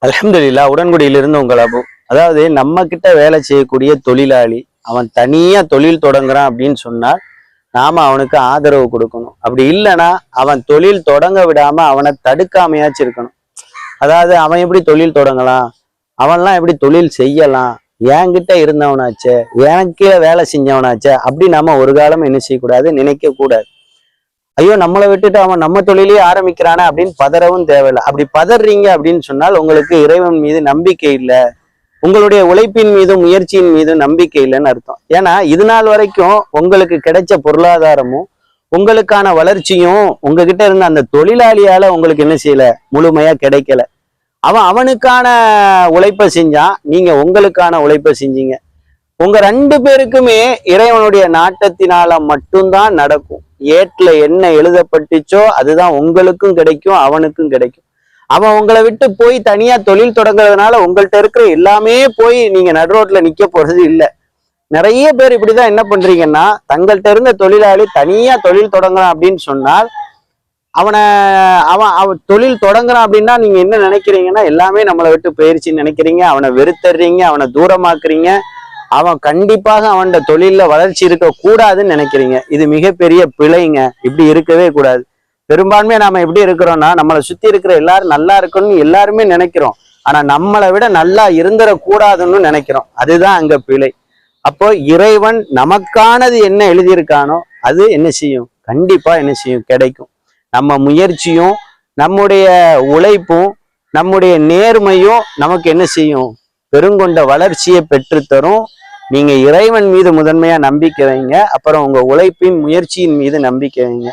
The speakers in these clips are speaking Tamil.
அல்ஹம்துலில்லாஹ். உடன்குடியிலிருந்து உங்கள் அபு. அதாவது நம்ம கிட்ட வேலை செய்யக்கூடிய தொழிலாளி அவன் தனியா தொழில் தொடங்குறான் அப்படின்னு சொன்னால் நாம அவனுக்கு ஆதரவு கொடுக்கணும். அப்படி இல்லைன்னா அவன் தொழில் தொடங்க விடாம அவனை தடுக்காமையாச்சும் இருக்கணும். அதாவது அவன் எப்படி தொழில் தொடங்கலாம், அவன்லாம் எப்படி தொழில் செய்யலாம், என்கிட்ட இருந்தவனாச்சே, எனக்கே வேலை செஞ்சவனாச்சே அப்படி நம்ம ஒரு காலம் என்ன செய்யக்கூடாது, நினைக்க கூடாது. ஐயோ நம்மளை விட்டுட்டு அவன் நம்ம தொழிலே ஆரம்பிக்கிறானே அப்படின்னு பதறவும் தேவையில்லை. அப்படி பதறீங்க அப்படின்னு சொன்னால் உங்களுக்கு இறைவன் மீது நம்பிக்கை இல்லை, உங்களுடைய உழைப்பின் மீதும் முயற்சியின் மீதும் நம்பிக்கை இல்லைன்னு அர்த்தம். ஏன்னா இது நாள் வரைக்கும் உங்களுக்கு கிடைச்ச பொருளாதாரமும் உங்களுக்கான வளர்ச்சியும் உங்ககிட்ட இருந்த அந்த தொழிலாளியால உங்களுக்கு என்ன செய்யல, முழுமையா கிடைக்கல. அவனுக்கான உழைப்பை செஞ்சான், நீங்க உங்களுக்கான உழைப்பை செஞ்சீங்க. உங்க ரெண்டு பேருக்குமே இறைவனுடைய நாட்டத்தினால மட்டும்தான் நடக்கும். ஏட்ல என்ன எழுதப்பட்டுச்சோ அதுதான் உங்களுக்கும் கிடைக்கும், அவனுக்கும் கிடைக்கும். அவன் உங்களை விட்டு போய் தனியா தொழில் தொடங்குறதுனால உங்கள்கிட்ட இருக்கிற எல்லாமே போய் நீங்க நடுரோட்ல நிக்க போறது இல்லை. நிறைய பேர் இப்படிதான் என்ன பண்றீங்கன்னா, தங்கள்கிட்ட இருந்த தொழிலாளி தனியா தொழில் தொடங்குறான் அப்படின்னு சொன்னால் அவன் தொழில் தொடங்குறான் அப்படின்னா நீங்க என்ன நினைக்கிறீங்கன்னா, எல்லாமே நம்மளை விட்டு போயிருச்சுன்னு நினைக்கிறீங்க, அவனை வெறுத்தர்றீங்க, அவனை தூரமாக்குறீங்க, அவன் கண்டிப்பாக அவனோட தொழில்ல வளர்ச்சி இருக்க கூடாதுன்னு நினைக்கிறீங்க. இது மிகப்பெரிய பிழைங்க. இப்படி இருக்கவே கூடாது. பெரும்பான்மையா நாம எப்படி இருக்கிறோம்னா, நம்மளை சுத்தி இருக்கிற எல்லாரும் நல்லா இருக்கணும்னு எல்லாருமே நினைக்கிறோம். ஆனா நம்மளை விட நல்லா இருந்துடக்கூடாதுன்னு நினைக்கிறோம். அதுதான் அங்க பிழை. அப்போ இறைவன் நமக்கானது என்ன எழுதியிருக்கானோ அது என்ன செய்யும், கண்டிப்பா என்ன செய்யும், கிடைக்கும். நம்ம முயற்சியும் நம்முடைய உழைப்பும் நம்முடைய நேர்மையும் நமக்கு என்ன செய்யும், பெருங்கொண்ட வளர்ச்சியை பெற்றுத்தரும். நீங்க இறைவன் மீது முதன்மையா நம்பிக்கை வைங்க, அப்புறம் உங்க உழைப்பின் முயற்சியின் மீது நம்பிக்கை வைங்க.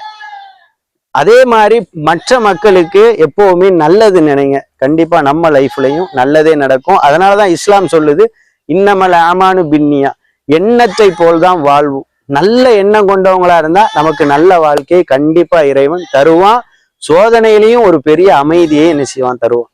அதே மாதிரி மற்ற மக்களுக்கு எப்பவுமே நல்லது நினைங்க, கண்டிப்பா நம்ம லைஃப்லயும் நல்லதே நடக்கும். அதனாலதான் இஸ்லாம் சொல்லுது, இன்னமல் ஆமானு பின்னியா, எண்ணத்தை போல்தான் வாழ்வு. நல்ல எண்ணம் கொண்டவங்களா இருந்தா நமக்கு நல்ல வாழ்க்கையை கண்டிப்பா இறைவன் தருவான். சோதனையிலையும் ஒரு பெரிய அமைதியை என்ன செய்வான், தருவான்.